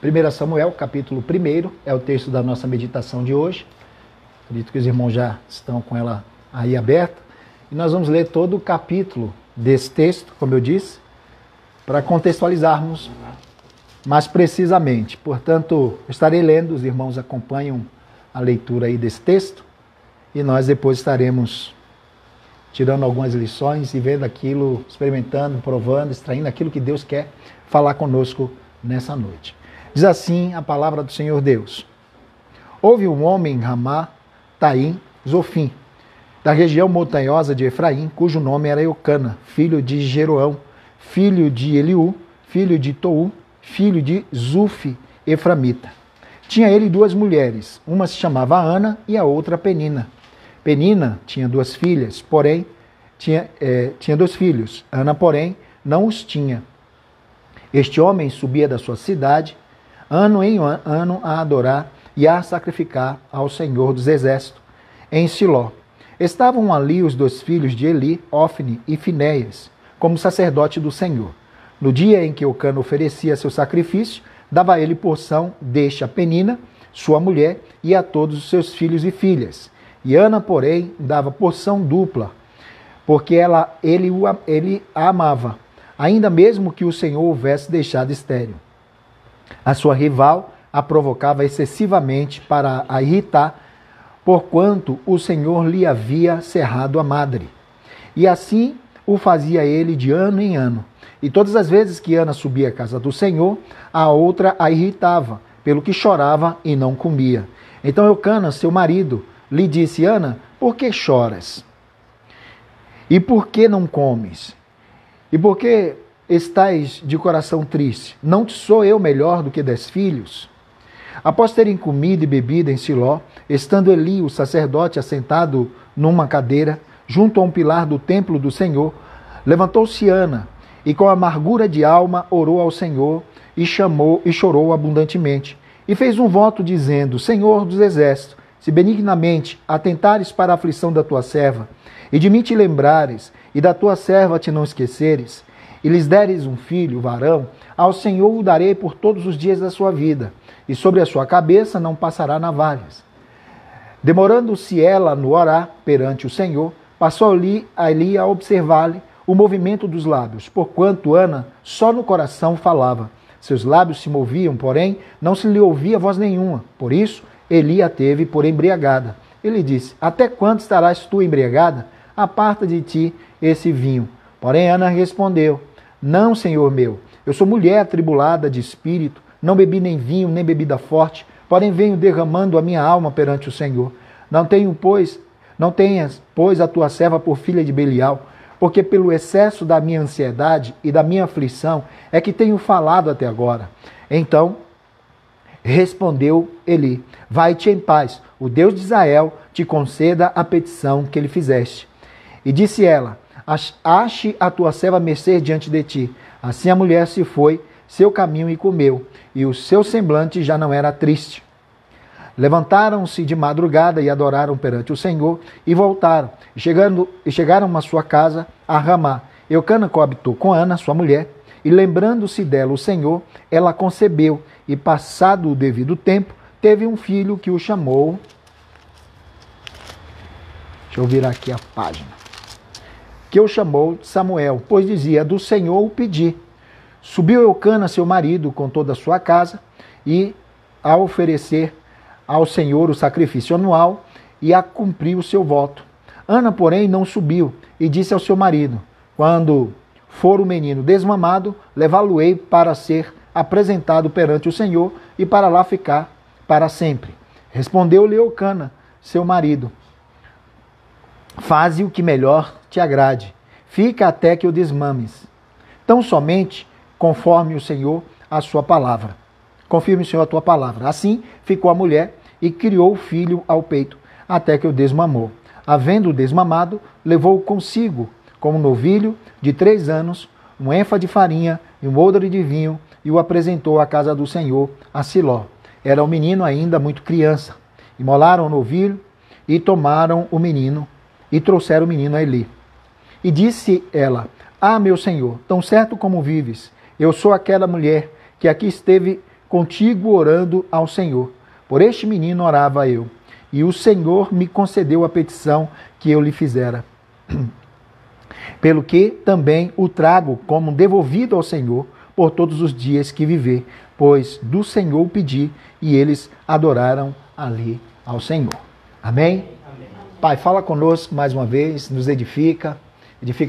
1 Samuel, capítulo 1, é o texto da nossa meditação de hoje. Acredito que os irmãos já estão com ela aí aberta. E nós vamos ler todo o capítulo desse texto, como eu disse, para contextualizarmos mais precisamente. Portanto, eu estarei lendo, os irmãos acompanham a leitura aí desse texto, e nós depois estaremos tirando algumas lições e vendo aquilo, experimentando, provando, extraindo aquilo que Deus quer falar conosco nessa noite. Diz assim a palavra do Senhor Deus. Houve um homem em Ramá, Taim, Zofim, da região montanhosa de Efraim, cujo nome era Eucana, filho de Jeroão, filho de Eliú, filho de Tou, filho de Zufi, Eframita. Tinha ele duas mulheres, uma se chamava Ana e a outra Penina. Penina tinha duas filhas, porém, tinha dois filhos. Ana, porém, não os tinha. Este homem subia da sua cidade, ano em ano, a adorar e a sacrificar ao Senhor dos Exércitos, em Siló. Estavam ali os dois filhos de Eli, Ofne e Finéias, como sacerdote do Senhor. No dia em que Eucana oferecia seu sacrifício, dava ele porção deste a Penina, sua mulher, e a todos os seus filhos e filhas. E Ana, porém, dava porção dupla, porque ele a amava, ainda mesmo que o Senhor houvesse deixado estéril. A sua rival a provocava excessivamente para a irritar, porquanto o Senhor lhe havia cerrado a madre. E assim o fazia ele de ano em ano. E todas as vezes que Ana subia à casa do Senhor, a outra a irritava, pelo que chorava e não comia. Então Eucana, seu marido, lhe disse: Ana, por que choras? E por que não comes? E por que estais de coração triste? Não te sou eu melhor do que 10 filhos? Após terem comido e bebido em Siló, estando Eli, o sacerdote, assentado numa cadeira, junto a um pilar do templo do Senhor, levantou-se Ana, e com amargura de alma orou ao Senhor, e chorou abundantemente, e fez um voto dizendo: Senhor dos Exércitos, se benignamente atentares para a aflição da tua serva, e de mim te lembrares, e da tua serva te não esqueceres, e lhes deres um filho, varão, ao Senhor o darei por todos os dias da sua vida, e sobre a sua cabeça não passará navalhas. Demorando-se ela no orar perante o Senhor, passou ali a observar-lhe o movimento dos lábios, porquanto Ana só no coração falava. Seus lábios se moviam, porém não se lhe ouvia voz nenhuma. Por isso, Eli a teve por embriagada. Ele disse: Até quando estarás tu embriagada? Aparta de ti esse vinho. Porém Ana respondeu: Não, Senhor meu, eu sou mulher atribulada de espírito, não bebi nem vinho, nem bebida forte, porém venho derramando a minha alma perante o Senhor. Não tenhas, pois, a tua serva por filha de Belial, porque pelo excesso da minha ansiedade e da minha aflição é que tenho falado até agora. Então respondeu Eli: Vai-te em paz, o Deus de Israel te conceda a petição que lhe fizeste. E disse ela: Ache a tua serva mercê diante de ti. Assim a mulher se foi seu caminho e comeu, e o seu semblante já não era triste. Levantaram-se de madrugada e adoraram perante o Senhor, e voltaram. E chegaram à sua casa, a Ramá. Eucana coabitou com Ana, sua mulher, e lembrando-se dela o Senhor, ela concebeu, e passado o devido tempo, teve um filho que o chamou... Deixa eu virar aqui a página. Que o chamou Samuel, pois dizia: Do Senhor o pedi. Subiu Eucana, seu marido, com toda a sua casa, e a oferecer ao Senhor o sacrifício anual, e a cumprir o seu voto. Ana, porém, não subiu, e disse ao seu marido: Quando for o menino desmamado, levá-lo-ei para ser apresentado perante o Senhor, e para lá ficar para sempre. Respondeu-lhe Eucana, seu marido: Faze o que melhor te agrade, fica até que o desmames. Tão somente conforme o Senhor a sua palavra. Confirme, Senhor, a tua palavra. Assim ficou a mulher e criou o filho ao peito, até que o desmamou. Havendo-o desmamado, levou-o consigo, como novilho de 3 anos, um éfa de farinha e um odre de vinho, e o apresentou à casa do Senhor, a Siló. Era o menino ainda muito criança. Imolaram o novilho e tomaram o menino e trouxeram o menino a Eli. E disse ela: Ah, meu senhor, tão certo como vives, eu sou aquela mulher que aqui esteve contigo orando ao Senhor. Por este menino orava eu, e o Senhor me concedeu a petição que eu lhe fizera. Pelo que também o trago como devolvido ao Senhor por todos os dias que viver, pois do Senhor o pedi, e eles adoraram ali ao Senhor. Amém? Amém. Pai, fala conosco mais uma vez, nos edifica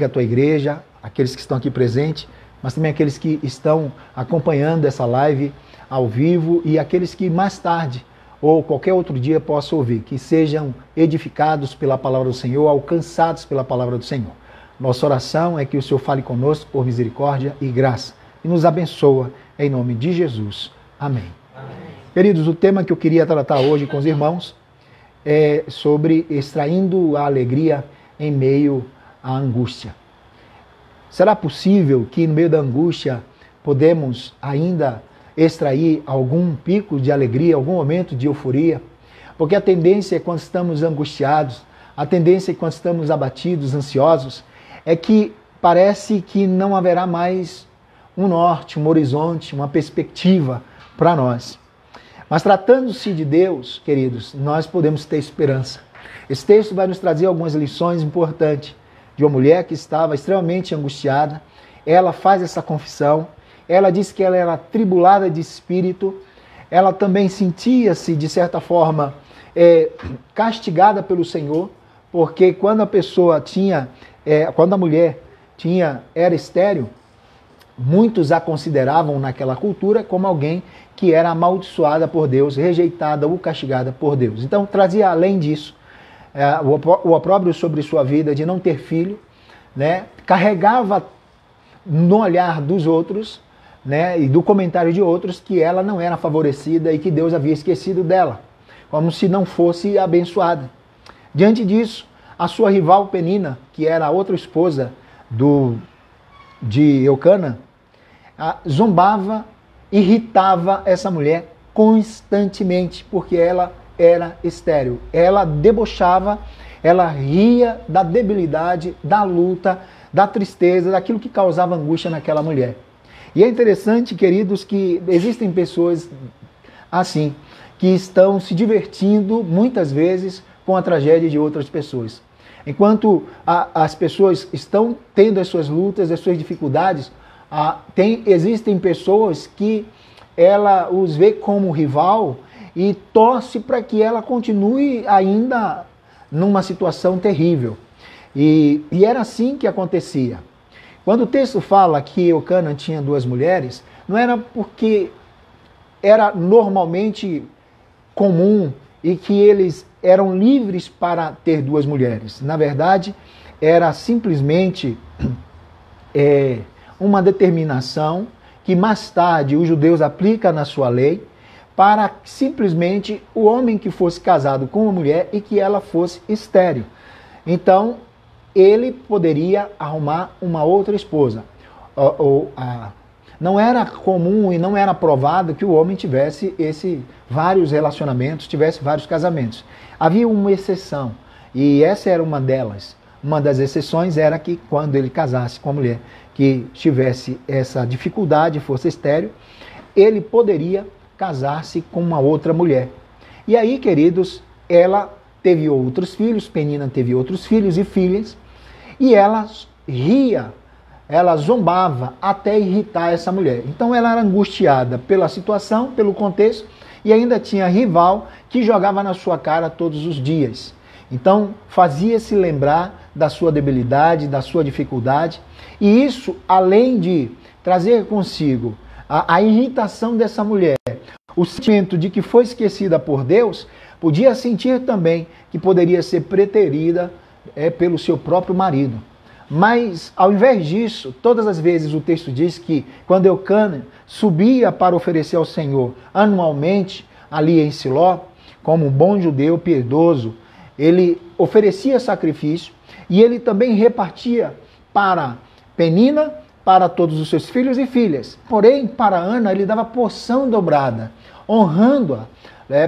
a tua igreja, aqueles que estão aqui presentes, mas também aqueles que estão acompanhando essa live ao vivo e aqueles que mais tarde ou qualquer outro dia possam ouvir, que sejam edificados pela palavra do Senhor, alcançados pela palavra do Senhor. Nossa oração é que o Senhor fale conosco por misericórdia e graça e nos abençoa em nome de Jesus. Amém. Amém. Queridos, o tema que eu queria tratar hoje com os irmãos é sobre extraindo a alegria em meio à angústia. Será possível que no meio da angústia podemos ainda extrair algum pico de alegria, algum momento de euforia? Porque a tendência é quando estamos angustiados, a tendência é quando estamos abatidos, ansiosos, é que parece que não haverá mais um norte, um horizonte, uma perspectiva para nós. Mas tratando-se de Deus, queridos, nós podemos ter esperança. Esse texto vai nos trazer algumas lições importantes de uma mulher que estava extremamente angustiada. Ela faz essa confissão, ela diz que ela era atribulada de espírito, ela também sentia-se, de certa forma, castigada pelo Senhor, porque quando a pessoa quando a mulher era estéril, muitos a consideravam naquela cultura como alguém que era amaldiçoada por Deus, rejeitada ou castigada por Deus. Então trazia além disso o opróbrio sobre sua vida de não ter filho, né? Carregava no olhar dos outros, né? E do comentário de outros que ela não era favorecida e que Deus havia esquecido dela, como se não fosse abençoada. Diante disso, a sua rival Penina, que era a outra esposa de Eucana, zombava, irritava essa mulher constantemente, porque ela era estéril. Ela debochava, ela ria da debilidade, da luta, da tristeza, daquilo que causava angústia naquela mulher. E é interessante, queridos, que existem pessoas assim, que estão se divertindo muitas vezes com a tragédia de outras pessoas. Enquanto as pessoas estão tendo as suas lutas, as suas dificuldades, existem pessoas que ela os vê como rival e torce para que ela continue ainda numa situação terrível. E era assim que acontecia. Quando o texto fala que Eucana tinha 2 mulheres, não era porque era normalmente comum e que eles eram livres para ter 2 mulheres. Na verdade, era simplesmente uma determinação que mais tarde os judeus aplicam na sua lei para simplesmente o homem que fosse casado com uma mulher e que ela fosse estéril. Então, ele poderia arrumar uma outra esposa. Não era comum e não era provado que o homem tivesse vários relacionamentos, tivesse vários casamentos. Havia uma exceção, e essa era uma delas. Uma das exceções era que quando ele casasse com a mulher que tivesse essa dificuldade, fosse estéril, ele poderia casar-se com uma outra mulher. E aí, queridos, ela teve outros filhos, Penina teve outros filhos e filhas, e ela ria, ela zombava até irritar essa mulher. Então ela era angustiada pela situação, pelo contexto, e ainda tinha rival que jogava na sua cara todos os dias. Então fazia-se lembrar da sua debilidade, da sua dificuldade, e isso, além de trazer consigo a irritação dessa mulher, o sentimento de que foi esquecida por Deus, podia sentir também que poderia ser preterida pelo seu próprio marido. Mas, ao invés disso, todas as vezes o texto diz que quando Eucana subia para oferecer ao Senhor anualmente, ali em Siló, como um bom judeu piedoso, ele oferecia sacrifício e ele também repartia para Penina, para todos os seus filhos e filhas. Porém, para Ana, ele dava porção dobrada, honrando-a,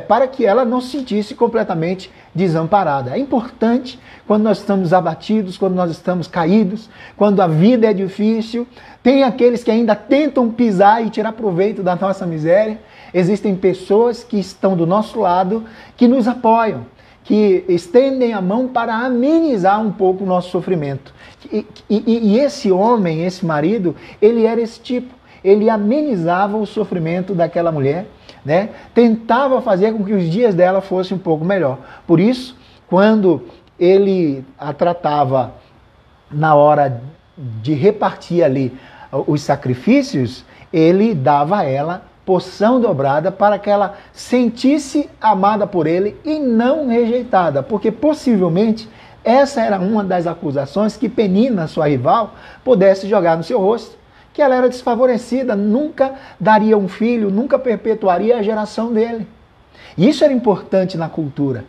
para que ela não se sentisse completamente desamparada. É importante, quando nós estamos abatidos, quando nós estamos caídos, quando a vida é difícil, tem aqueles que ainda tentam pisar e tirar proveito da nossa miséria. Existem pessoas que estão do nosso lado, que nos apoiam, que estendem a mão para amenizar um pouco o nosso sofrimento. E esse homem, esse marido, ele era esse tipo. Ele amenizava o sofrimento daquela mulher, né? Tentava fazer com que os dias dela fossem um pouco melhor. Por isso, quando ele a tratava na hora de repartir ali os sacrifícios, ele dava a ela porção dobrada para que ela sentisse amada por ele e não rejeitada, porque possivelmente essa era uma das acusações que Penina, sua rival, pudesse jogar no seu rosto, que ela era desfavorecida, nunca daria um filho, nunca perpetuaria a geração dele. Isso era importante na cultura.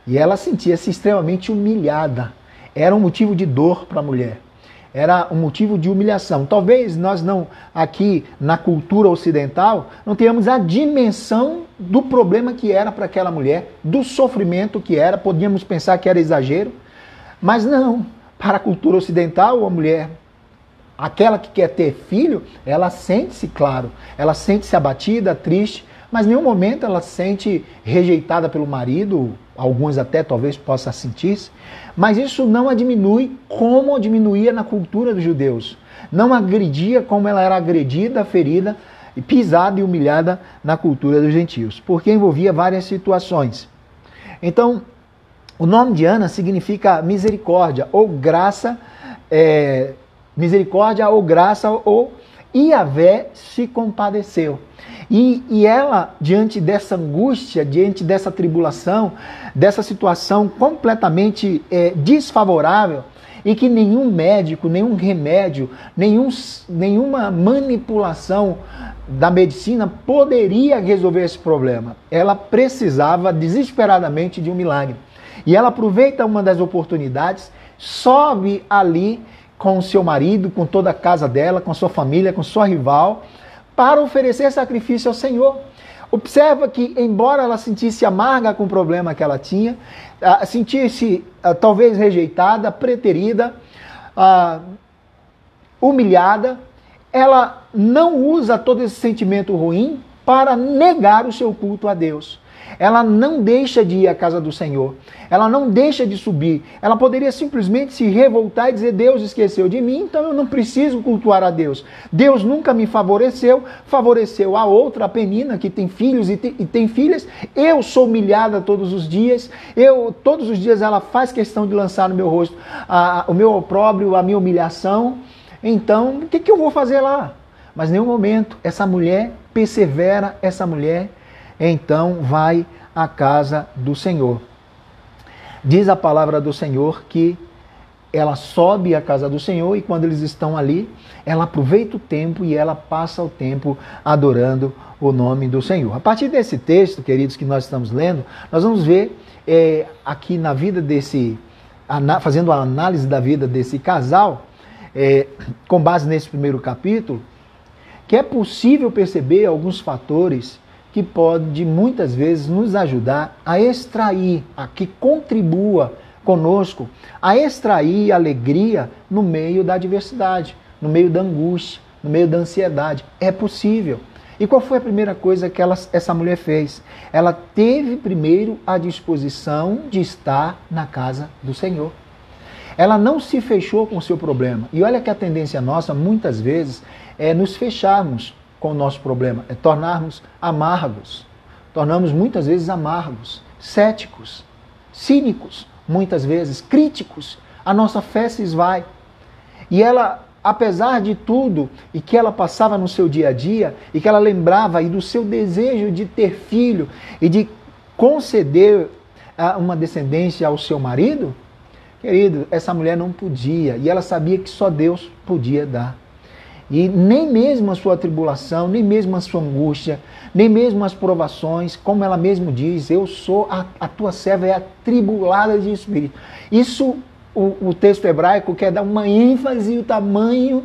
E ela sentia-se extremamente humilhada. Era um motivo de dor para a mulher. Era um motivo de humilhação. Talvez nós não, aqui na cultura ocidental, não tenhamos a dimensão do problema que era para aquela mulher, do sofrimento que era, podíamos pensar que era exagero, mas não. Para a cultura ocidental, a mulher, aquela que quer ter filho, ela sente-se, claro, ela sente-se abatida, triste, mas em nenhum momento ela se sente rejeitada pelo marido, alguns até talvez possam sentir-se, mas isso não a diminui como diminuía na cultura dos judeus. Não agredia como ela era agredida, ferida, pisada e humilhada na cultura dos gentios, porque envolvia várias situações. Então, o nome de Ana significa misericórdia ou graça, misericórdia ou graça, ou Iavé se compadeceu. E ela, diante dessa angústia, diante dessa tribulação, dessa situação completamente desfavorável, e que nenhum médico, nenhum remédio, nenhuma manipulação da medicina poderia resolver esse problema. Ela precisava desesperadamente de um milagre. E ela aproveita uma das oportunidades, sobe ali com o seu marido, com toda a casa dela, com sua família, com sua rival, para oferecer sacrifício ao Senhor. Observa que, embora ela sentisse amarga com o problema que ela tinha, sentisse talvez rejeitada, preterida, humilhada, ela não usa todo esse sentimento ruim para negar o seu culto a Deus. Ela não deixa de ir à casa do Senhor. Ela não deixa de subir. Ela poderia simplesmente se revoltar e dizer: Deus esqueceu de mim, então eu não preciso cultuar a Deus. Deus nunca me favoreceu, favoreceu a outra, a Penina, que tem filhos e tem filhas. Eu sou humilhada todos os dias. Todos os dias ela faz questão de lançar no meu rosto o meu opróbrio, a minha humilhação. Então, o que eu vou fazer lá? Mas em nenhum momento essa mulher persevera, essa mulher então vai à casa do Senhor. Diz a palavra do Senhor que ela sobe à casa do Senhor e quando eles estão ali, ela aproveita o tempo e ela passa o tempo adorando o nome do Senhor. A partir desse texto, queridos, que nós estamos lendo, nós vamos ver aqui na vida fazendo a análise da vida desse casal, com base nesse primeiro capítulo, que é possível perceber alguns fatores que pode muitas vezes nos ajudar a extrair, que contribua conosco, a extrair alegria no meio da adversidade, no meio da angústia, no meio da ansiedade. É possível. E qual foi a primeira coisa que essa mulher fez? Ela teve primeiro a disposição de estar na casa do Senhor. Ela não se fechou com o seu problema. E olha que a tendência nossa, muitas vezes, é nos fecharmos com o nosso problema, é tornarmos amargos. Tornamos muitas vezes amargos, céticos, cínicos, muitas vezes críticos. A nossa fé se esvai. E ela, apesar de tudo, e que ela passava no seu dia a dia, e que ela lembrava e do seu desejo de ter filho e de conceder uma descendência ao seu marido, querido, essa mulher não podia. E ela sabia que só Deus podia dar. E nem mesmo a sua tribulação, nem mesmo a sua angústia, nem mesmo as provações, como ela mesmo diz, eu sou a tua serva, é atribulada de espírito. Isso, o texto hebraico quer dar uma ênfase e o tamanho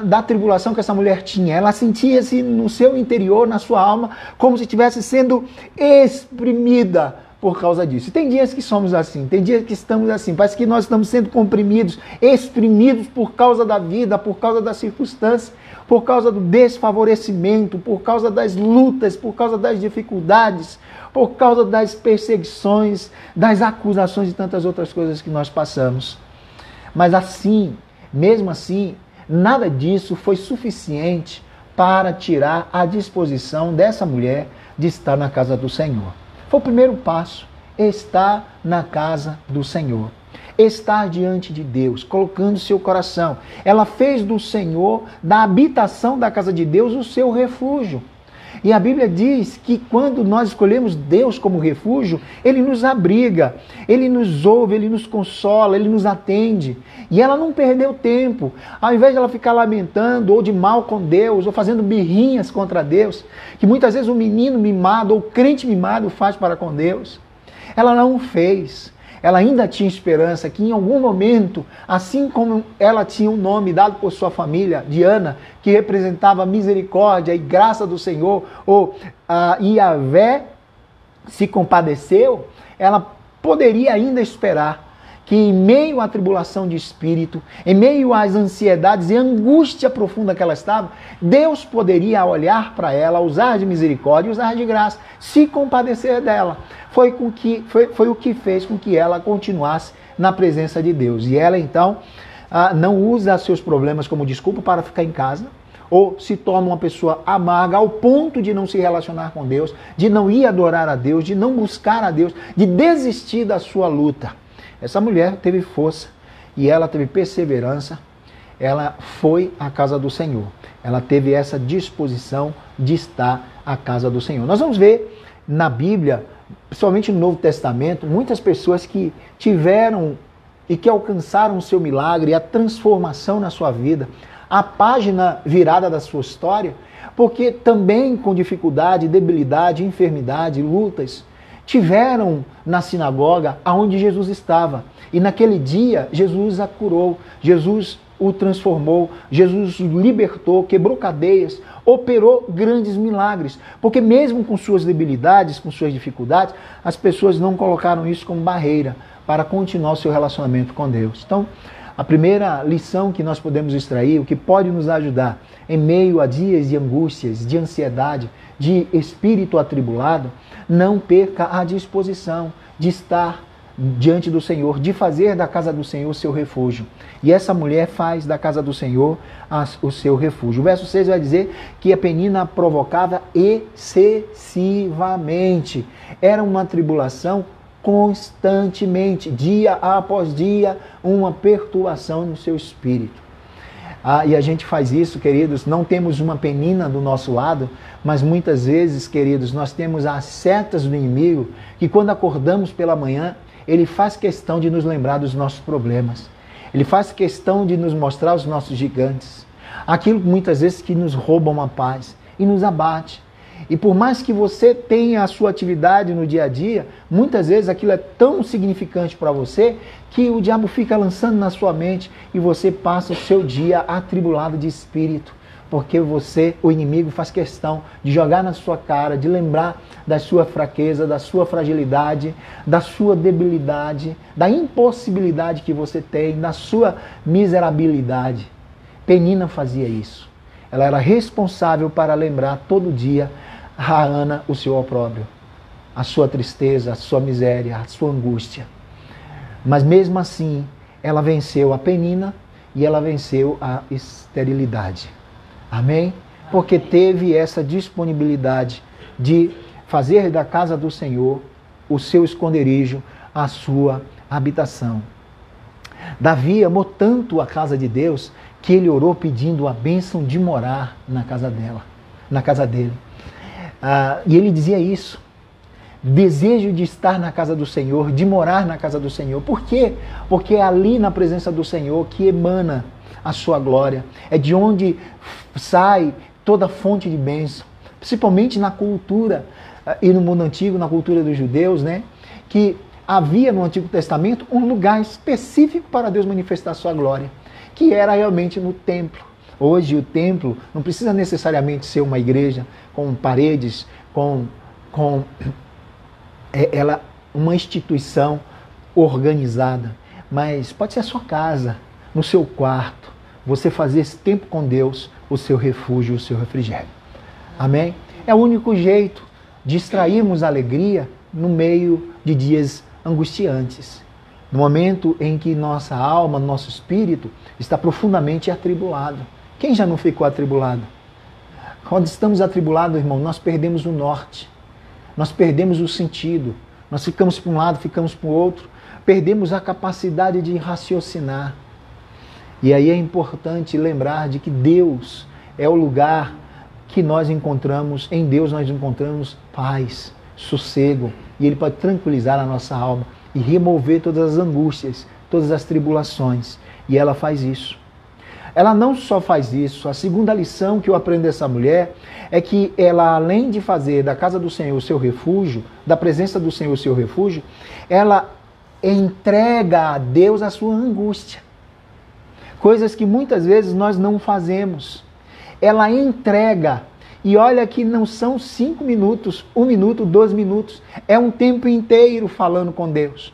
da tribulação que essa mulher tinha. Ela sentia-se no seu interior, na sua alma, como se estivesse sendo exprimida por causa disso. E tem dias que somos assim, tem dias que estamos assim, parece que nós estamos sendo comprimidos, exprimidos por causa da vida, por causa das circunstâncias, por causa do desfavorecimento, por causa das lutas, por causa das dificuldades, por causa das perseguições, das acusações e tantas outras coisas que nós passamos. Mas assim, mesmo assim, nada disso foi suficiente para tirar a disposição dessa mulher de estar na casa do Senhor. Foi o primeiro passo, estar na casa do Senhor. Estar diante de Deus, colocando seu coração. Ela fez do Senhor, da habitação da casa de Deus, o seu refúgio. E a Bíblia diz que quando nós escolhemos Deus como refúgio, Ele nos abriga, Ele nos ouve, Ele nos consola, Ele nos atende. E ela não perdeu tempo. Ao invés de ela ficar lamentando, ou de mal com Deus, ou fazendo birrinhas contra Deus, que muitas vezes o menino mimado, ou o crente mimado faz para com Deus, ela não fez. Ela ainda tinha esperança que em algum momento, assim como ela tinha um nome dado por sua família, Diana, que representava misericórdia e graça do Senhor, ou Yahvé se compadeceu, ela poderia ainda esperar que em meio à tribulação de espírito, em meio às ansiedades e angústia profunda que ela estava, Deus poderia olhar para ela, usar de misericórdia, usar de graça, se compadecer dela. Foi o que fez com que ela continuasse na presença de Deus. E ela então não usa seus problemas como desculpa para ficar em casa, ou se torna uma pessoa amarga ao ponto de não se relacionar com Deus, de não ir adorar a Deus, de não buscar a Deus, de desistir da sua luta. Essa mulher teve força e ela teve perseverança, ela foi à casa do Senhor. Ela teve essa disposição de estar à casa do Senhor. Nós vamos ver na Bíblia, principalmente no Novo Testamento, muitas pessoas que tiveram e que alcançaram o seu milagre, a transformação na sua vida, a página virada da sua história, porque também com dificuldade, debilidade, enfermidade, lutas, tiveram na sinagoga aonde Jesus estava. E naquele dia, Jesus a curou, Jesus o transformou, Jesus o libertou, quebrou cadeias, operou grandes milagres. Porque mesmo com suas debilidades, com suas dificuldades, as pessoas não colocaram isso como barreira para continuar o seu relacionamento com Deus. Então, a primeira lição que nós podemos extrair, o que pode nos ajudar em meio a dias de angústias, de ansiedade, de espírito atribulado, não perca a disposição de estar diante do Senhor, de fazer da casa do Senhor seu refúgio. E essa mulher faz da casa do Senhor o seu refúgio. O verso 6 vai dizer que a Penina provocava excessivamente. Era uma tribulação constantemente, dia após dia, uma perturbação no seu espírito. E a gente faz isso, queridos, não temos uma Penina do nosso lado, mas muitas vezes, queridos, nós temos as setas do inimigo, que quando acordamos pela manhã, ele faz questão de nos lembrar dos nossos problemas. Ele faz questão de nos mostrar os nossos gigantes. Aquilo muitas vezes que nos roubam a paz e nos abate. E por mais que você tenha a sua atividade no dia a dia, muitas vezes aquilo é tão significante para você que o diabo fica lançando na sua mente e você passa o seu dia atribulado de espírito. Porque o inimigo faz questão de jogar na sua cara, de lembrar da sua fraqueza, da sua fragilidade, da sua debilidade, da impossibilidade que você tem, da sua miserabilidade. Penina fazia isso. Ela era responsável para lembrar todo dia a Ana o seu opróbrio, a sua tristeza, a sua miséria, a sua angústia. Mas mesmo assim, ela venceu a Penina e ela venceu a esterilidade. Amém? Porque teve essa disponibilidade de fazer da casa do Senhor o seu esconderijo, a sua habitação. Davi amou tanto a casa de Deus que ele orou pedindo a bênção de morar na casa dele. E ele dizia isso. Desejo de estar na casa do Senhor, de morar na casa do Senhor. Por quê? Porque é ali na presença do Senhor que emana a sua glória. É de onde sai toda fonte de bênção. Principalmente na cultura e no mundo antigo, na cultura dos judeus, né? Que havia no Antigo Testamento um lugar específico para Deus manifestar a sua glória, que era realmente no templo. Hoje o templo não precisa necessariamente ser uma igreja com paredes, ela uma instituição organizada, mas pode ser a sua casa, no seu quarto, você fazer esse tempo com Deus, o seu refúgio, o seu refrigério. Amém? É o único jeito de extrairmos alegria no meio de dias angustiantes. No momento em que nossa alma, nosso espírito está profundamente atribulado. Quem já não ficou atribulado? Quando estamos atribulados, irmão, nós perdemos o norte. Nós perdemos o sentido. Nós ficamos para um lado, ficamos para o outro. Perdemos a capacidade de raciocinar. E aí é importante lembrar de que Deus é o lugar que nós encontramos, em Deus nós encontramos paz, sossego, e Ele pode tranquilizar a nossa alma e remover todas as angústias, todas as tribulações. E ela faz isso. Ela não só faz isso, a segunda lição que eu aprendo dessa mulher é que ela, além de fazer da casa do Senhor o seu refúgio, da presença do Senhor o seu refúgio, ela entrega a Deus a sua angústia. Coisas que muitas vezes nós não fazemos. Ela entrega. E olha que não são 5 minutos, 1 minuto, 2 minutos. É um tempo inteiro falando com Deus.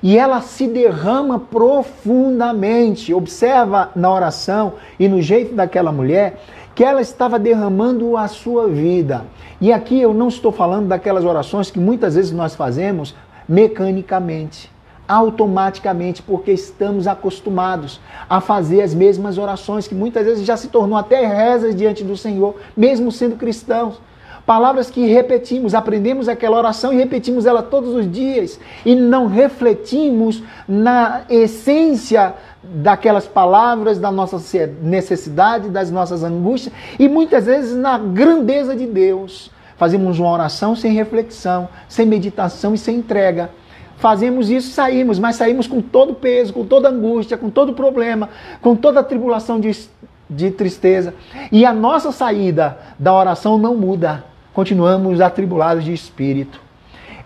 E ela se derrama profundamente. Observa na oração e no jeito daquela mulher que ela estava derramando a sua vida. E aqui eu não estou falando daquelas orações que muitas vezes nós fazemos mecanicamente, automaticamente, porque estamos acostumados a fazer as mesmas orações, que muitas vezes já se tornou até rezas diante do Senhor, mesmo sendo cristãos. Palavras que repetimos, aprendemos aquela oração e repetimos ela todos os dias, e não refletimos na essência daquelas palavras, da nossa necessidade, das nossas angústias, e muitas vezes na grandeza de Deus. Fazemos uma oração sem reflexão, sem meditação e sem entrega. Fazemos isso e saímos, mas saímos com todo o peso, com toda a angústia, com todo o problema, com toda a tribulação de tristeza. E a nossa saída da oração não muda. Continuamos atribulados de espírito.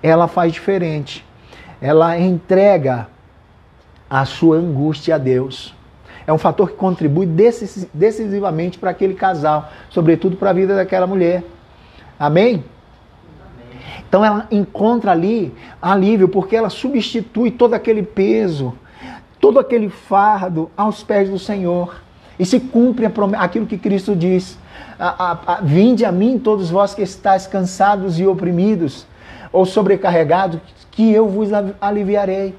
Ela faz diferente. Ela entrega a sua angústia a Deus. É um fator que contribui decisivamente para aquele casal, sobretudo para a vida daquela mulher. Amém? Então ela encontra ali alívio, porque ela substitui todo aquele peso, todo aquele fardo aos pés do Senhor. E se cumpre aquilo que Cristo diz: vinde a mim todos vós que estáis cansados e oprimidos, ou sobrecarregados, que eu vos aliviarei.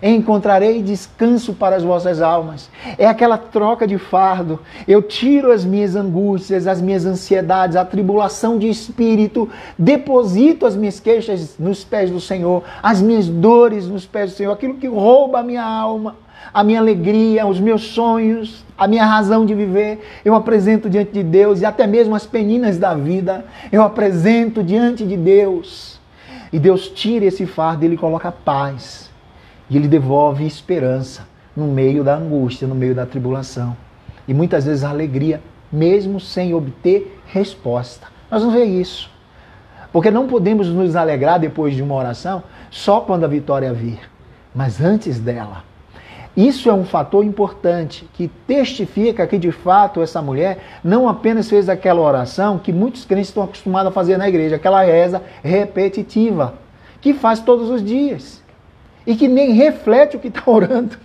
Encontrarei descanso para as vossas almas. É aquela troca de fardo. Eu tiro as minhas angústias, as minhas ansiedades, a tribulação de espírito, deposito as minhas queixas nos pés do Senhor, as minhas dores nos pés do Senhor, aquilo que rouba a minha alma, a minha alegria, os meus sonhos, a minha razão de viver, eu apresento diante de Deus, e até mesmo as peninas da vida, eu apresento diante de Deus. E Deus tira esse fardo e Ele coloca paz. E Ele devolve esperança no meio da angústia, no meio da tribulação. E muitas vezes a alegria, mesmo sem obter resposta. Nós vamos ver isso. Porque não podemos nos alegrar depois de uma oração só quando a vitória vir, mas antes dela. Isso é um fator importante que testifica que de fato essa mulher não apenas fez aquela oração que muitos crentes estão acostumados a fazer na igreja, aquela reza repetitiva, que faz todos os dias. E que nem reflete o que está orando.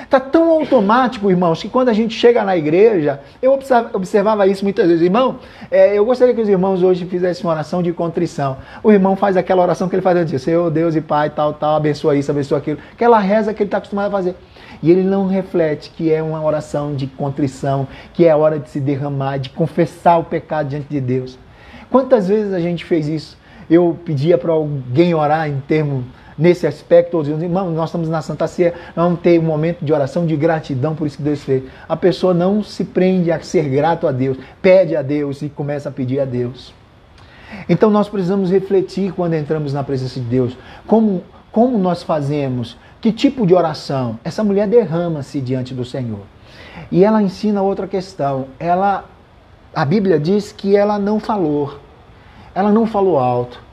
Está tão automático, irmãos, que quando a gente chega na igreja, eu observava isso muitas vezes. Irmão, eu gostaria que os irmãos hoje fizessem uma oração de contrição. O irmão faz aquela oração que ele faz antes: Senhor, Deus e Pai, tal, tal, abençoa isso, abençoa aquilo. Aquela reza que ele está acostumado a fazer. E ele não reflete que é uma oração de contrição, que é a hora de se derramar, de confessar o pecado diante de Deus. Quantas vezes a gente fez isso? Eu pedia para alguém orar em termos... Nesse aspecto, dizendo: irmão, nós estamos na Santa Ceia, nós vamos ter um momento de oração, de gratidão por isso que Deus fez. A pessoa não se prende a ser grato a Deus, pede a Deus e começa a pedir a Deus. Então nós precisamos refletir quando entramos na presença de Deus. Como nós fazemos? Que tipo de oração? Essa mulher derrama-se diante do Senhor. E ela ensina outra questão. A Bíblia diz que ela não falou. Ela não falou alto.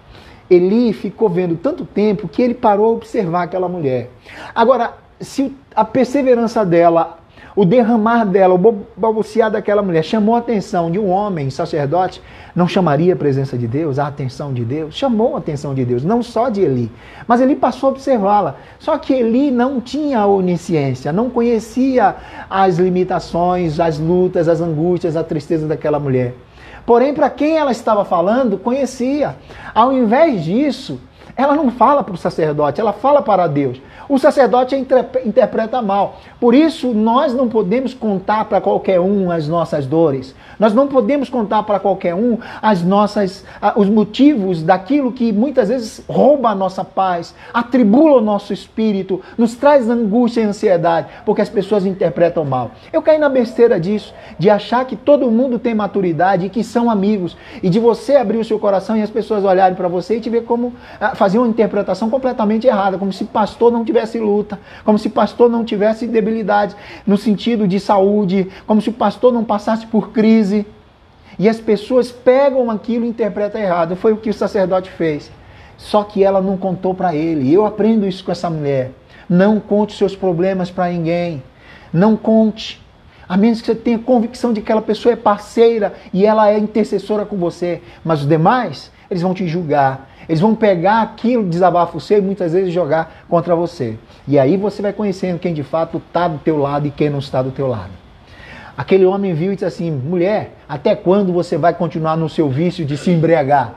Eli ficou vendo tanto tempo que ele parou a observar aquela mulher. Agora, se a perseverança dela o derramar dela, o balbuciar daquela mulher chamou a atenção de um homem, sacerdote, não chamaria a presença de Deus, a atenção de Deus? Chamou a atenção de Deus, não só de Eli, mas ele passou a observá-la. Só que Eli não tinha onisciência, não conhecia as limitações, as lutas, as angústias, a tristeza daquela mulher. Porém, para quem ela estava falando, conhecia. Ao invés disso, ela não fala para o sacerdote, ela fala para Deus. O sacerdote interpreta mal. Por isso, nós não podemos contar para qualquer um as nossas dores. Nós não podemos contar para qualquer um os motivos daquilo que muitas vezes rouba a nossa paz, atribula o nosso espírito, nos traz angústia e ansiedade, porque as pessoas interpretam mal. Eu caí na besteira disso, de achar que todo mundo tem maturidade e que são amigos, e de você abrir o seu coração e as pessoas olharem para você e te ver como fazer uma interpretação completamente errada, como se pastor não tivesse luta, como se pastor não tivesse debilidade no sentido de saúde, como se o pastor não passasse por crise. E as pessoas pegam aquilo e interpretam errado. Foi o que o sacerdote fez. Só que ela não contou para ele. Eu aprendo isso com essa mulher. Não conte seus problemas para ninguém. Não conte. A menos que você tenha convicção de que aquela pessoa é parceira e ela é intercessora com você. Mas os demais, eles vão te julgar. Eles vão pegar aquilo, desabafo seu e muitas vezes jogar contra você. E aí você vai conhecendo quem de fato está do teu lado e quem não está do teu lado. Aquele homem viu e disse assim: mulher, até quando você vai continuar no seu vício de se embriagar?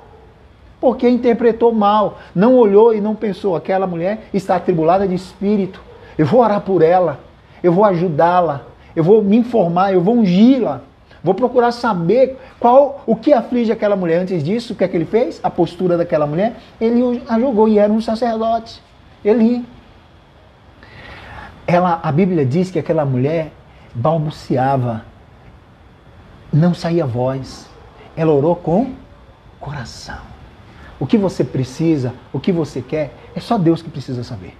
Porque interpretou mal, não olhou e não pensou. Aquela mulher está atribulada de espírito. Eu vou orar por ela, eu vou ajudá-la, eu vou me informar, eu vou ungí-la. Vou procurar saber o que aflige aquela mulher. Antes disso, o que é que ele fez? A postura daquela mulher, ele a julgou e era um sacerdote. Eli. A Bíblia diz que aquela mulher balbuciava, não saía voz. Ela orou com coração. O que você precisa, o que você quer, é só Deus que precisa saber.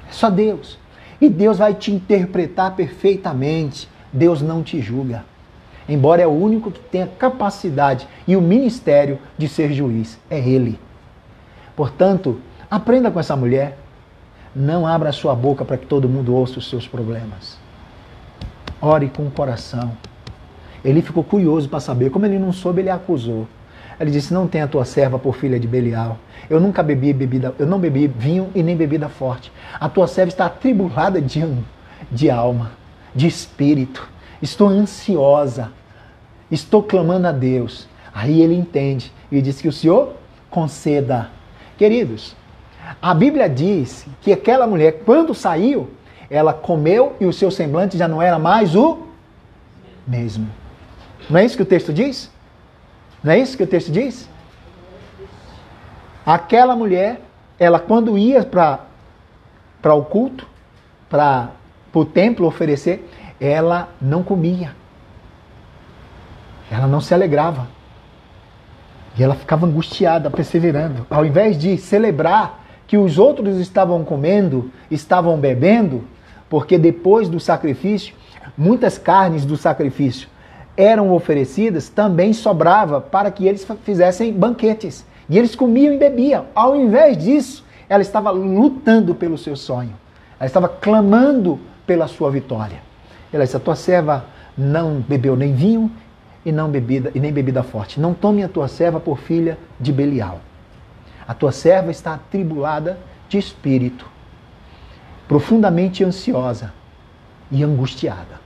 É só Deus. E Deus vai te interpretar perfeitamente. Deus não te julga. Embora é o único que tem a capacidade e o ministério de ser juiz. É Ele. Portanto, aprenda com essa mulher. Não abra a sua boca para que todo mundo ouça os seus problemas. Ore com o coração. Ele ficou curioso para saber. Como ele não soube, ele a acusou. Ele disse: não tenha a tua serva por filha de Belial. Eu nunca bebi bebida, eu não bebi vinho e nem bebida forte. A tua serva está atribulada de alma, de espírito. Estou ansiosa. Estou clamando a Deus. Aí ele entende e diz que o Senhor conceda. Queridos, a Bíblia diz que aquela mulher, quando saiu, ela comeu e o seu semblante já não era mais o mesmo. Não é isso que o texto diz? Não é isso que o texto diz? Aquela mulher, ela quando ia para o culto, para o templo oferecer, ela não comia. Ela não se alegrava. E ela ficava angustiada, perseverando. Ao invés de celebrar que os outros estavam comendo, estavam bebendo, porque depois do sacrifício, muitas carnes do sacrifício eram oferecidas, também sobrava para que eles fizessem banquetes. E eles comiam e bebiam. Ao invés disso, ela estava lutando pelo seu sonho. Ela estava clamando pela sua vitória. Ela disse: a tua serva não bebeu nem vinho e nem bebida forte. Não tome a tua serva por filha de Belial. A tua serva está atribulada de espírito, profundamente ansiosa e angustiada.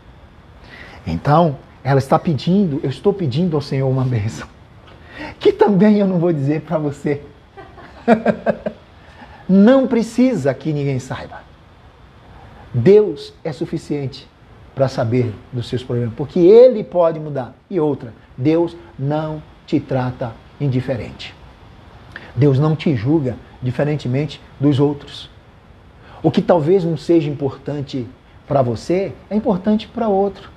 Então, ela está pedindo, eu estou pedindo ao Senhor uma bênção, que também eu não vou dizer para você. Não precisa que ninguém saiba. Deus é suficiente para saber dos seus problemas, porque Ele pode mudar. E outra, Deus não te trata indiferente. Deus não te julga diferentemente dos outros. O que talvez não seja importante para você, é importante para outro.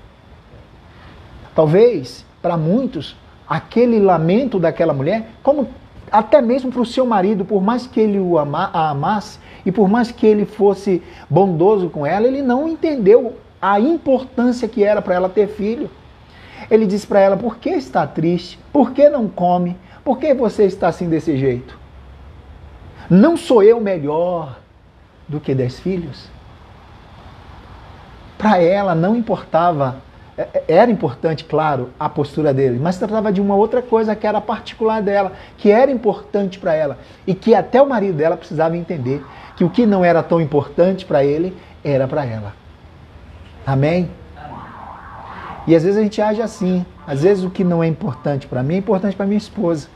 Talvez, para muitos, aquele lamento daquela mulher, como até mesmo para o seu marido, por mais que ele a amasse, e por mais que ele fosse bondoso com ela, ele não entendeu a importância que era para ela ter filho. Ele disse para ela: por que está triste? Por que não come? Por que você está assim desse jeito? Não sou eu melhor do que 10 filhos? Para ela não importava, era importante, claro, a postura dele, mas tratava de uma outra coisa que era particular dela, que era importante para ela e que até o marido dela precisava entender que o que não era tão importante para ele era para ela. Amém? E às vezes a gente age assim. Às vezes o que não é importante para mim é importante para minha esposa.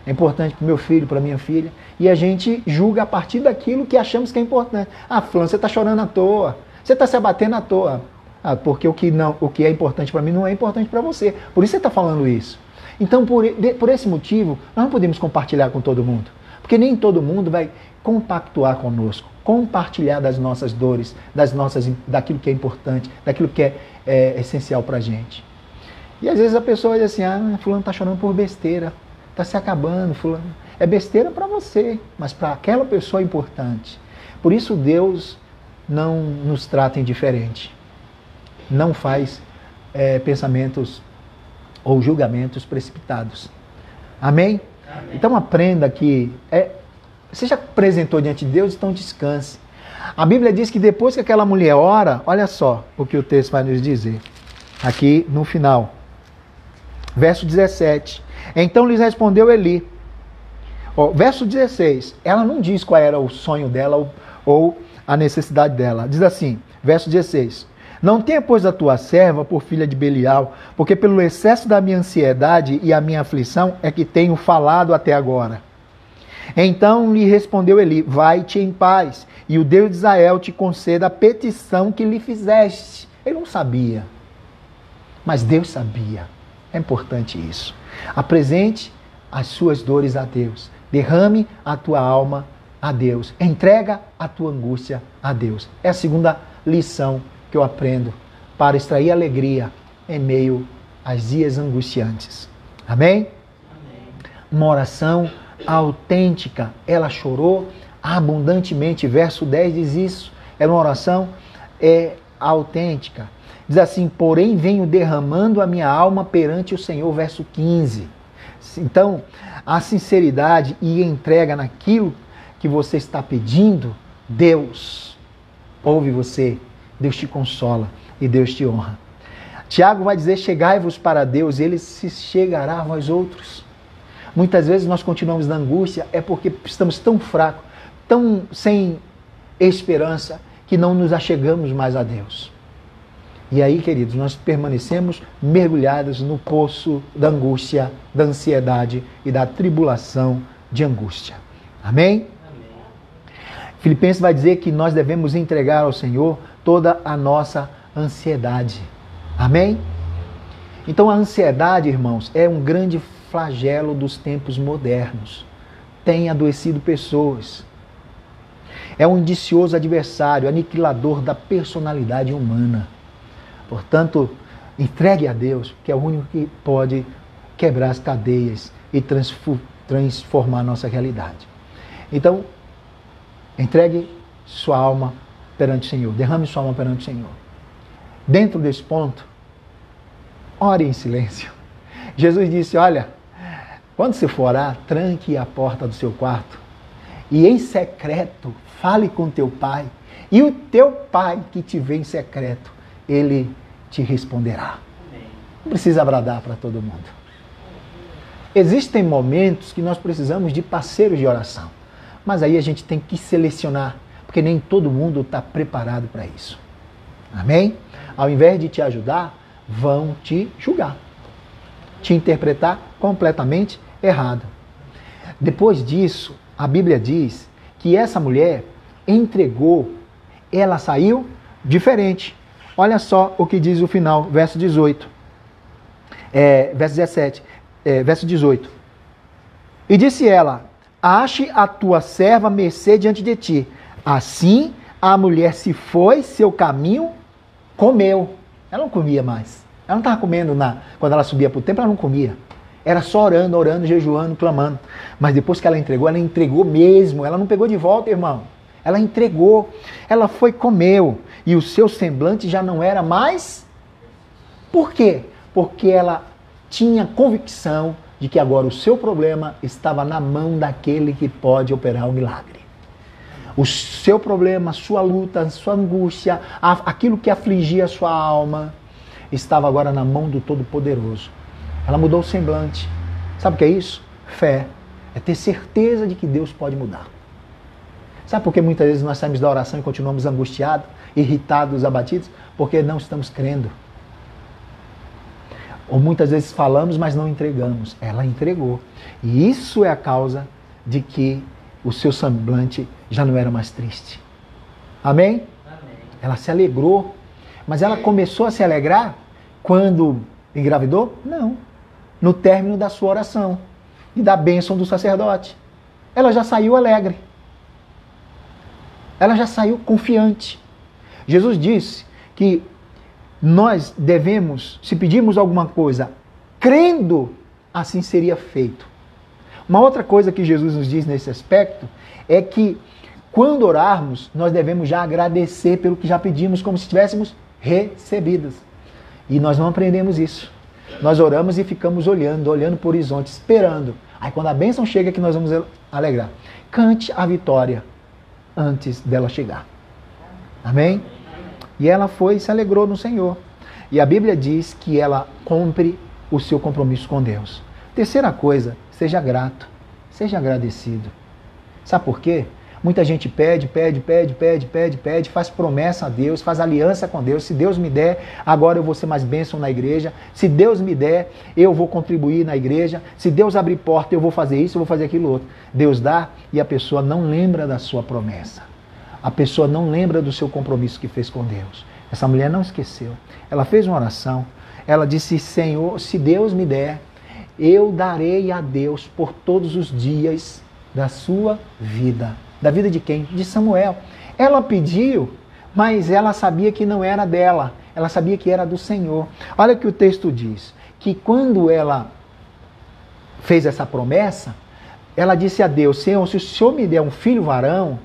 É importante para o meu filho, para minha filha. E a gente julga a partir daquilo que achamos que é importante. Ah, fulano, você está chorando à toa. Você está se abatendo à toa. Ah, porque o que é importante para mim não é importante para você. Por isso você está falando isso. Então, por esse motivo, nós não podemos compartilhar com todo mundo. Porque nem todo mundo vai compactuar conosco, compartilhar das nossas dores, daquilo que é importante, daquilo que é essencial para a gente. E às vezes a pessoa diz assim, fulano está chorando por besteira, está se acabando, fulano. É besteira para você, mas para aquela pessoa é importante. Por isso Deus não nos trata indiferente. Não faz pensamentos ou julgamentos precipitados. Amém? Amém. Então aprenda que você já apresentou diante de Deus, então descanse. A Bíblia diz que depois que aquela mulher ora, olha só o que o texto vai nos dizer. Aqui no final. Verso 17. Então lhes respondeu Eli. Verso 16. Ela não diz qual era o sonho dela ou a necessidade dela. Diz assim, verso 16. Não tenha, pois, a tua serva por filha de Belial, porque pelo excesso da minha ansiedade e a minha aflição é que tenho falado até agora. Então lhe respondeu Eli, vai-te em paz, e o Deus de Israel te conceda a petição que lhe fizeste. Ele não sabia, mas Deus sabia. É importante isso. Apresente as suas dores a Deus. Derrame a tua alma a Deus. Entrega a tua angústia a Deus. É a segunda lição que eu aprendo para extrair alegria em meio aos dias angustiantes. Amém? Amém. Uma oração autêntica. Ela chorou abundantemente. Verso 10 diz isso. É uma oração autêntica. Diz assim, porém venho derramando a minha alma perante o Senhor. Verso 15. Então, a sinceridade e entrega naquilo que você está pedindo, Deus ouve você, Deus te consola e Deus te honra. Tiago vai dizer, chegai-vos para Deus, Ele se chegará a vós outros. Muitas vezes nós continuamos na angústia, é porque estamos tão fracos, tão sem esperança, que não nos achegamos mais a Deus. E aí, queridos, nós permanecemos mergulhados no poço da angústia, da ansiedade e da tribulação de angústia. Amém? Amém. Filipenses vai dizer que nós devemos entregar ao Senhor toda a nossa ansiedade. Amém? Então a ansiedade, irmãos, é um grande flagelo dos tempos modernos. Tem adoecido pessoas. É um indicioso adversário, aniquilador da personalidade humana. Portanto, entregue a Deus, que é o único que pode quebrar as cadeias e transformar a nossa realidade. Então, entregue sua alma perante o Senhor, derrame sua alma perante o Senhor. Dentro desse ponto, ore em silêncio. Jesus disse, olha, quando você for orar, tranque a porta do seu quarto e em secreto fale com teu pai, e o teu pai que te vê em secreto, ele te responderá. Não precisa bradar para todo mundo. Existem momentos que nós precisamos de parceiros de oração, mas aí a gente tem que selecionar, porque nem todo mundo está preparado para isso. Amém? Ao invés de te ajudar, vão te julgar, te interpretar completamente errado. Depois disso, a Bíblia diz que essa mulher entregou, ela saiu diferente. Olha só o que diz o final, verso 18. Verso 17. Verso 18. E disse ela, ache a tua serva mercê diante de ti. Assim a mulher se foi, seu caminho comeu. Ela não comia mais. Ela não estava comendo quando ela subia para o templo, ela não comia. Era só orando, jejuando, clamando. Mas depois que ela entregou mesmo. Ela não pegou de volta, irmão. Ela entregou. Ela foi, comeu. E o seu semblante já não era mais. Por quê? Porque ela tinha convicção de que agora o seu problema estava na mão daquele que pode operar o milagre. O seu problema, a sua luta, a sua angústia, aquilo que afligia a sua alma, estava agora na mão do Todo-Poderoso. Ela mudou o semblante. Sabe o que é isso? Fé. É ter certeza de que Deus pode mudar. Sabe por que muitas vezes nós saímos da oração e continuamos angustiados, irritados, abatidos? Porque não estamos crendo. Ou muitas vezes falamos, mas não entregamos. Ela entregou. E isso é a causa de que o seu semblante já não era mais triste. Amém? Amém. Ela se alegrou. Mas ela começou a se alegrar quando engravidou? Não. No término da sua oração e da bênção do sacerdote. Ela já saiu alegre. Ela já saiu confiante. Jesus disse que nós devemos, se pedirmos alguma coisa, crendo, assim seria feito. Uma outra coisa que Jesus nos diz nesse aspecto é que quando orarmos, nós devemos já agradecer pelo que já pedimos, como se tivéssemos recebidos. E nós não aprendemos isso. Nós oramos e ficamos olhando para o horizonte, esperando. Aí quando a bênção chega, que nós vamos alegrar. Cante a vitória antes dela chegar. Amém? E ela foi e se alegrou no Senhor. E a Bíblia diz que ela cumpre o seu compromisso com Deus. Terceira coisa, seja grato, seja agradecido. Sabe por quê? Muita gente pede, faz promessa a Deus, faz aliança com Deus. Se Deus me der, agora eu vou ser mais bênção na igreja. Se Deus me der, eu vou contribuir na igreja. Se Deus abrir porta, eu vou fazer isso, eu vou fazer aquilo outro. Deus dá e a pessoa não lembra da sua promessa. A pessoa não lembra do seu compromisso que fez com Deus. Essa mulher não esqueceu. Ela fez uma oração. Ela disse, Senhor, se Deus me der, eu darei a Deus por todos os dias da sua vida. Da vida de quem? De Samuel. Ela pediu, mas ela sabia que não era dela. Ela sabia que era do Senhor. Olha o que o texto diz. Que quando ela fez essa promessa, ela disse a Deus, Senhor, se o Senhor me der um filho varão,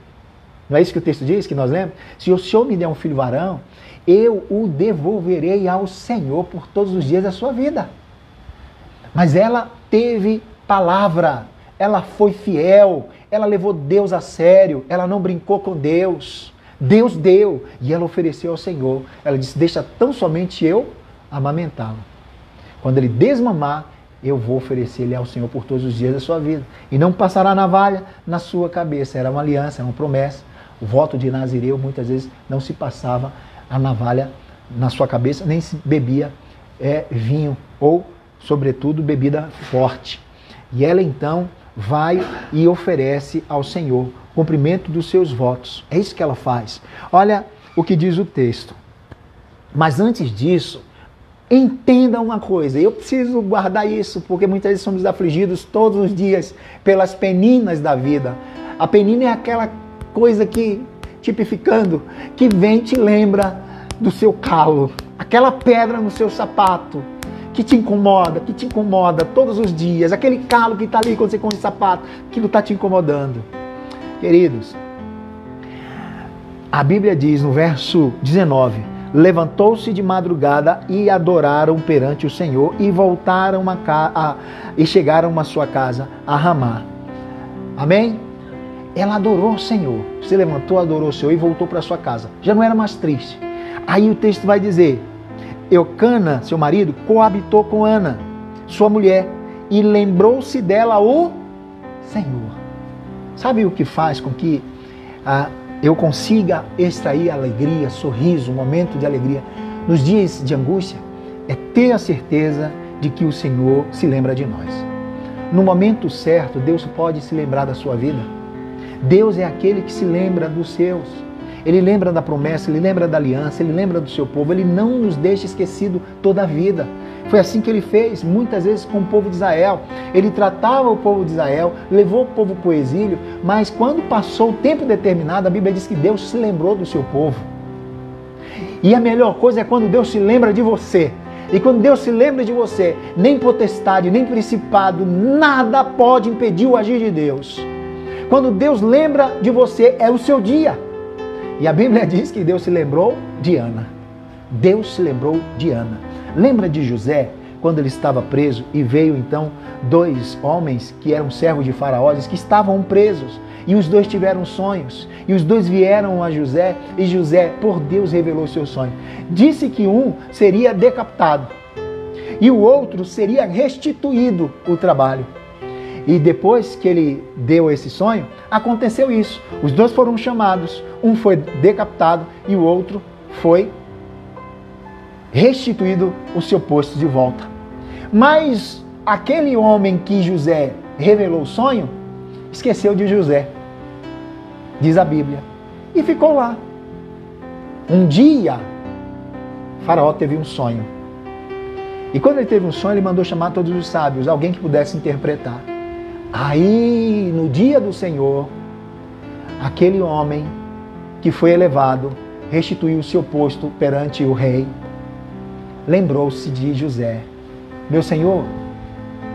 não é isso que o texto diz, que nós lemos? Se o Senhor me der um filho varão, eu o devolverei ao Senhor por todos os dias da sua vida. Mas ela teve palavra, ela foi fiel, ela levou Deus a sério, ela não brincou com Deus. Deus deu e ela ofereceu ao Senhor. Ela disse, deixa tão somente eu amamentá-lo. Quando ele desmamar, eu vou oferecer-lhe ao Senhor por todos os dias da sua vida. E não passará navalha na sua cabeça. Era uma aliança, era uma promessa. O voto de Nazireu, muitas vezes, não se passava a navalha na sua cabeça, nem se bebia vinho ou, sobretudo, bebida forte. E ela, então, vai e oferece ao Senhor cumprimento dos seus votos. É isso que ela faz. Olha o que diz o texto. Mas antes disso, entenda uma coisa. Eu preciso guardar isso, porque muitas vezes somos afligidos todos os dias pelas peninas da vida. A penina é aquela coisa que, tipificando, que vem e te lembra do seu calo. Aquela pedra no seu sapato que te incomoda todos os dias. Aquele calo que está ali quando você come o sapato, aquilo está te incomodando. Queridos, a Bíblia diz no verso 19, levantou-se de madrugada e adoraram perante o Senhor e voltaram e chegaram à sua casa a Ramá. Amém? Ela adorou o Senhor, se levantou, adorou o Senhor e voltou para sua casa. Já não era mais triste. Aí o texto vai dizer, Eucana, seu marido, coabitou com Ana, sua mulher, e lembrou-se dela o Senhor. Sabe o que faz com que eu consiga extrair alegria, sorriso, momento de alegria nos dias de angústia? É ter a certeza de que o Senhor se lembra de nós. No momento certo, Deus pode se lembrar da sua vida. Deus é aquele que se lembra dos seus. Ele lembra da promessa, Ele lembra da aliança, Ele lembra do seu povo. Ele não nos deixa esquecido toda a vida. Foi assim que Ele fez, muitas vezes, com o povo de Israel. Ele tratava o povo de Israel, levou o povo para o exílio, mas quando passou o tempo determinado, a Bíblia diz que Deus se lembrou do seu povo. E a melhor coisa é quando Deus se lembra de você. E quando Deus se lembra de você, nem potestade, nem principado, nada pode impedir o agir de Deus. Quando Deus lembra de você, é o seu dia. E a Bíblia diz que Deus se lembrou de Ana. Deus se lembrou de Ana. Lembra de José? quando ele estava preso, e veio então 2 homens que eram servos de Faraó, que estavam presos, e os 2 tiveram sonhos, e os 2 vieram a José, e José, por Deus, revelou o seu sonho. Disse que um seria decapitado, e o outro seria restituído o trabalho. E depois que ele deu esse sonho, aconteceu isso. Os 2 foram chamados, um foi decapitado e o outro foi restituído o seu posto de volta. Mas aquele homem que José revelou o sonho, esqueceu de José, diz a Bíblia, e ficou lá. Um dia, Faraó teve um sonho. E quando ele teve um sonho, ele mandou chamar todos os sábios, alguém que pudesse interpretar. Aí, no dia do Senhor, aquele homem que foi elevado, restituiu o seu posto perante o rei, lembrou-se de José. Meu Senhor,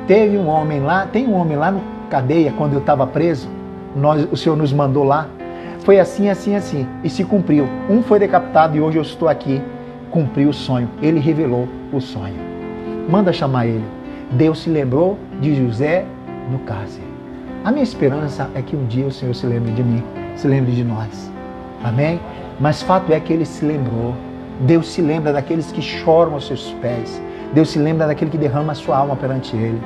tem um homem lá no cadeia, quando eu estava preso, o Senhor nos mandou lá. Foi assim, assim, assim, e se cumpriu. Um foi decapitado e hoje eu estou aqui. Cumpriu o sonho. Ele revelou o sonho. Manda chamar ele. Deus se lembrou de José no cárcere. A minha esperança é que um dia o Senhor se lembre de mim, se lembre de nós. Amém? Mas fato é que ele se lembrou. Deus se lembra daqueles que choram aos seus pés. Deus se lembra daquele que derrama a sua alma perante ele.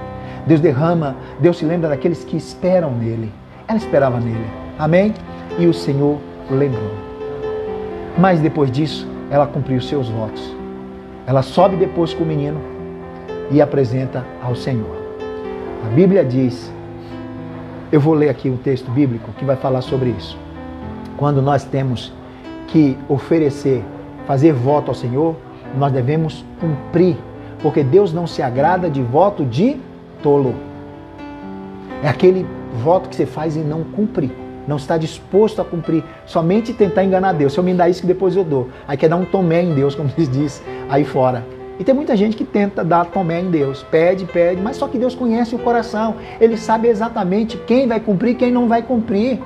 Deus se lembra daqueles que esperam nele. Ela esperava nele. Amém? E o Senhor lembrou. Mas depois disso, ela cumpriu os seus votos. Ela sobe depois com o menino e apresenta ao Senhor. A Bíblia diz, eu vou ler aqui um texto bíblico que vai falar sobre isso. Quando nós temos que oferecer, fazer voto ao Senhor, nós devemos cumprir, porque Deus não se agrada de voto de tolo. É aquele voto que você faz e não cumpre, não está disposto a cumprir, somente tentar enganar Deus. Se eu me dar isso que depois eu dou, aí quer dar um tomé em Deus, como eles dizem aí fora. E tem muita gente que tenta dar tomé em Deus, pede, mas só que Deus conhece o coração, Ele sabe exatamente quem vai cumprir e quem não vai cumprir.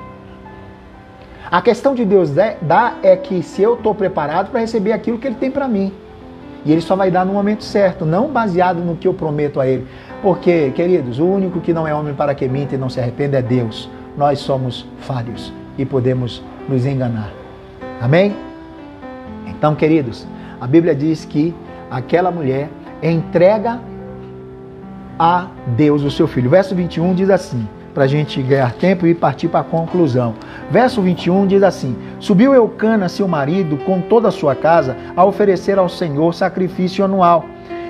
A questão de Deus dar é que se eu estou preparado para receber aquilo que Ele tem para mim. E Ele só vai dar no momento certo, não baseado no que eu prometo a Ele. Porque, queridos, o único que não é homem para que minta e não se arrependa é Deus. Nós somos falhos e podemos nos enganar. Amém? Então, queridos, a Bíblia diz que aquela mulher entrega a Deus o seu filho. Verso 21 diz assim, para a gente ganhar tempo e partir para a conclusão. Verso 21 diz assim, subiu Eucana, seu marido, com toda a sua casa, a oferecer ao Senhor sacrifício anual,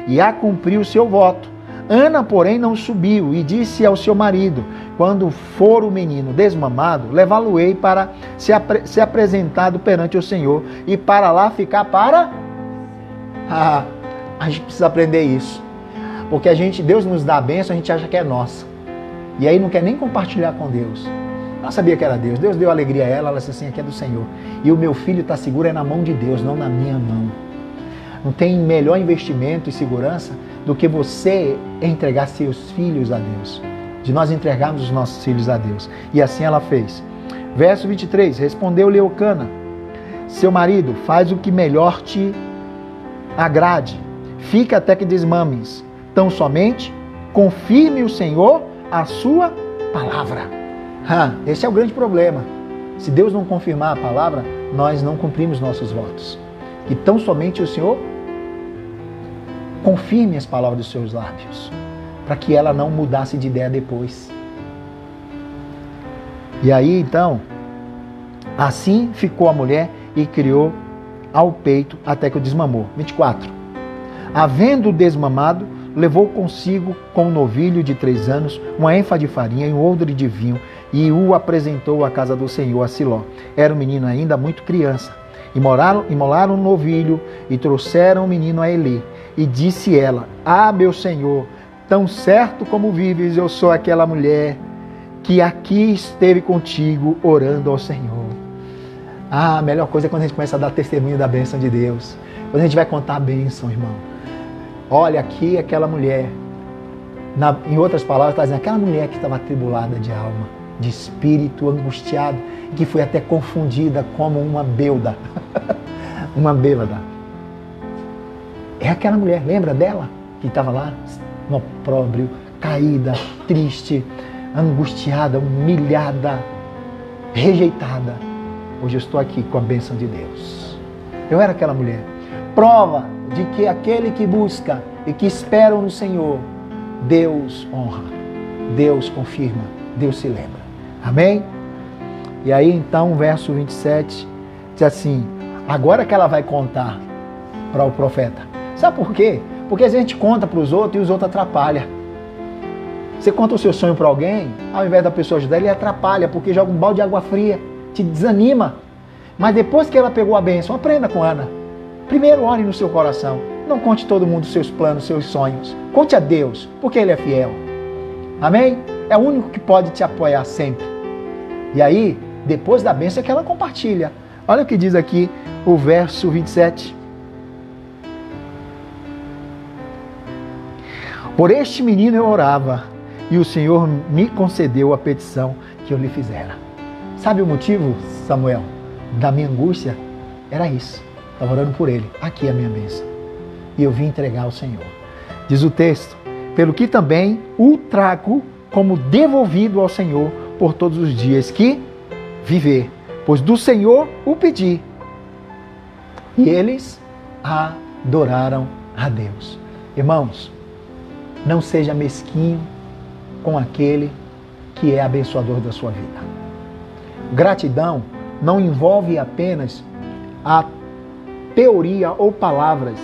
e a cumprir o seu voto. Ana, porém, não subiu, e disse ao seu marido, quando for o menino desmamado, levá-lo-ei para ser apresentado perante o Senhor, e para lá ficar para... a gente precisa aprender isso. Porque Deus nos dá a bênção, a gente acha que é nossa. E aí não quer nem compartilhar com Deus. Ela sabia que era Deus. Deus deu alegria a ela, ela disse assim, aqui é do Senhor. E o meu filho está seguro é na mão de Deus, não na minha mão. Não tem melhor investimento e segurança do que você entregar seus filhos a Deus. De nós entregarmos os nossos filhos a Deus. E assim ela fez. Verso 23, respondeu-lhe Eucana, seu marido, faz o que melhor te agrade, fica até que desmames, tão somente confirme o Senhor a sua palavra. Esse é o grande problema. Se Deus não confirmar a palavra, nós não cumprimos nossos votos. E tão somente o Senhor confirme as palavras dos seus lábios, para que ela não mudasse de ideia depois. E aí então, assim ficou a mulher e criou ao peito até que o desmamou. 24. Havendo desmamado, levou consigo com um novilho de 3 anos, uma ênfade de farinha e um odre de vinho, e o apresentou à casa do Senhor, a Siló. Era um menino ainda muito criança. Imolaram o novilho e trouxeram o menino a Eli. E disse ela, meu Senhor, tão certo como vives, eu sou aquela mulher que aqui esteve contigo orando ao Senhor. A melhor coisa é quando a gente começa a dar testemunho da bênção de Deus. Quando a gente vai contar a bênção, irmão. Olha, aqui aquela mulher, em outras palavras, está dizendo, aquela mulher que estava atribulada de alma, de espírito angustiado, que foi até confundida como uma bêbada. Uma bêbada. É aquela mulher, lembra dela? Que que estava lá no opróbrio, caída, triste, angustiada, humilhada, rejeitada. Hoje eu estou aqui com a bênção de Deus. Eu era aquela mulher. Prova de que aquele que busca e que espera no Senhor, Deus honra, Deus confirma, Deus se lembra. Amém? E aí então o verso 27 diz assim, agora que ela vai contar para o profeta. Sabe por quê? Porque a gente conta para os outros e os outros atrapalham. Você conta o seu sonho para alguém, ao invés da pessoa ajudar, ele atrapalha, porque joga um balde de água fria, te desanima. Mas depois que ela pegou a bênção, aprenda com Ana. Primeiro ore no seu coração. Não conte todo mundo os seus planos, seus sonhos. Conte a Deus, porque Ele é fiel. Amém? É o único que pode te apoiar sempre. E aí, depois da bênção é que ela compartilha. Olha o que diz aqui o verso 27. Por este menino eu orava, e o Senhor me concedeu a petição que eu lhe fizera. Sabe o motivo, Samuel, da minha angústia? Era isso. Estava orando por ele. Aqui é a minha bênção. E eu vim entregar ao Senhor. Diz o texto, pelo que também o trago como devolvido ao Senhor por todos os dias que viver, pois do Senhor o pedi. E eles adoraram a Deus. Irmãos, não seja mesquinho com aquele que é abençoador da sua vida. Gratidão não envolve apenas a teoria ou palavras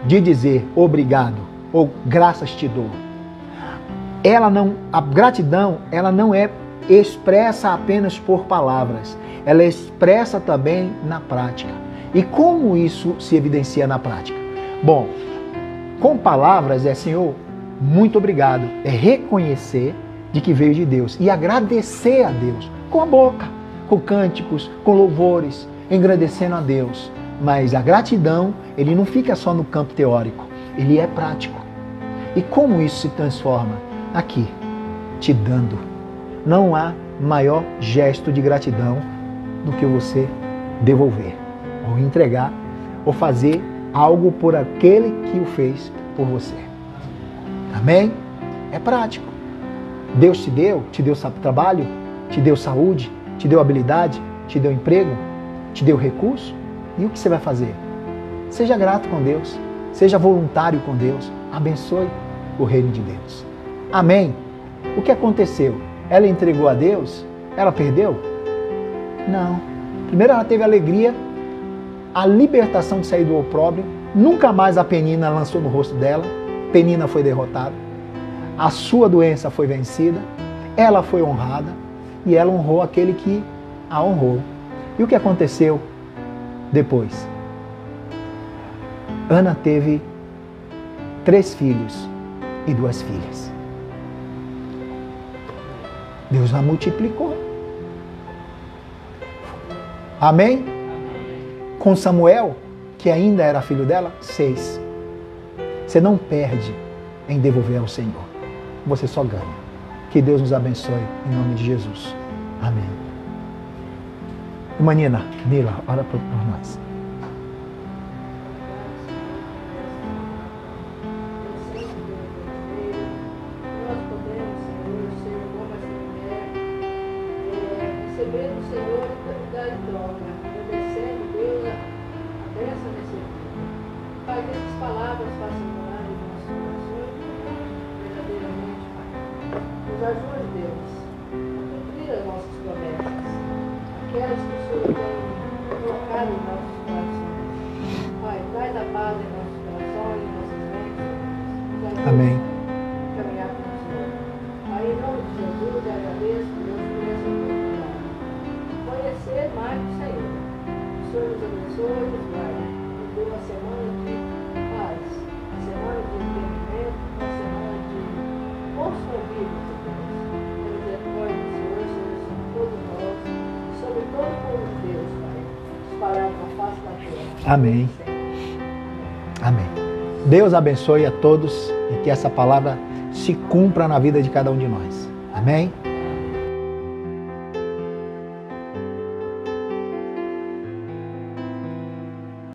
de dizer obrigado ou graças te dou. A gratidão, ela não é expressa apenas por palavras, ela é expressa também na prática. E como isso se evidencia na prática? Bom, com palavras é Senhor, muito obrigado. É reconhecer de que veio de Deus e agradecer a Deus com a boca, com cânticos, com louvores, engrandecendo a Deus. Mas a gratidão, ele não fica só no campo teórico, ele é prático. E como isso se transforma? Aqui, te dando. Não há maior gesto de gratidão do que você devolver, ou entregar, ou fazer algo por aquele que o fez por você. Amém? É prático. Deus te deu trabalho, te deu saúde, te deu habilidade, te deu emprego, te deu recurso. E o que você vai fazer? Seja grato com Deus, seja voluntário com Deus, abençoe o reino de Deus. Amém? O que aconteceu? Ela entregou a Deus? Ela perdeu? Não. Primeiro ela teve alegria, a libertação de sair do opróbrio, nunca mais a Penina lançou no rosto dela, Penina foi derrotada, a sua doença foi vencida, ela foi honrada e ela honrou aquele que a honrou. E o que aconteceu depois? Ana teve 3 filhos e 2 filhas. Deus a multiplicou. Amém? Com Samuel, que ainda era filho dela, 6. Você não perde em devolver ao Senhor. Você só ganha. Que Deus nos abençoe em nome de Jesus. Amém. Irmã Nila, ora por nós. Amém. Caminhar com o Senhor. Aí, em nome de Jesus, eu agradeço Deus por essa oportunidade. Conhecer mais do Senhor. O Senhor nos abençoe, nos guarde. Nos dê uma semana de paz, uma semana de entendimento, uma semana de bons convívios de Deus. Pelo misericórdia do Senhor, Senhor, sobre todos nós, sobre todo o povo de Deus, Pai. Espalhado na face da terra. Amém. Amém. Deus abençoe a todos e que essa palavra se cumpra na vida de cada um de nós. Amém?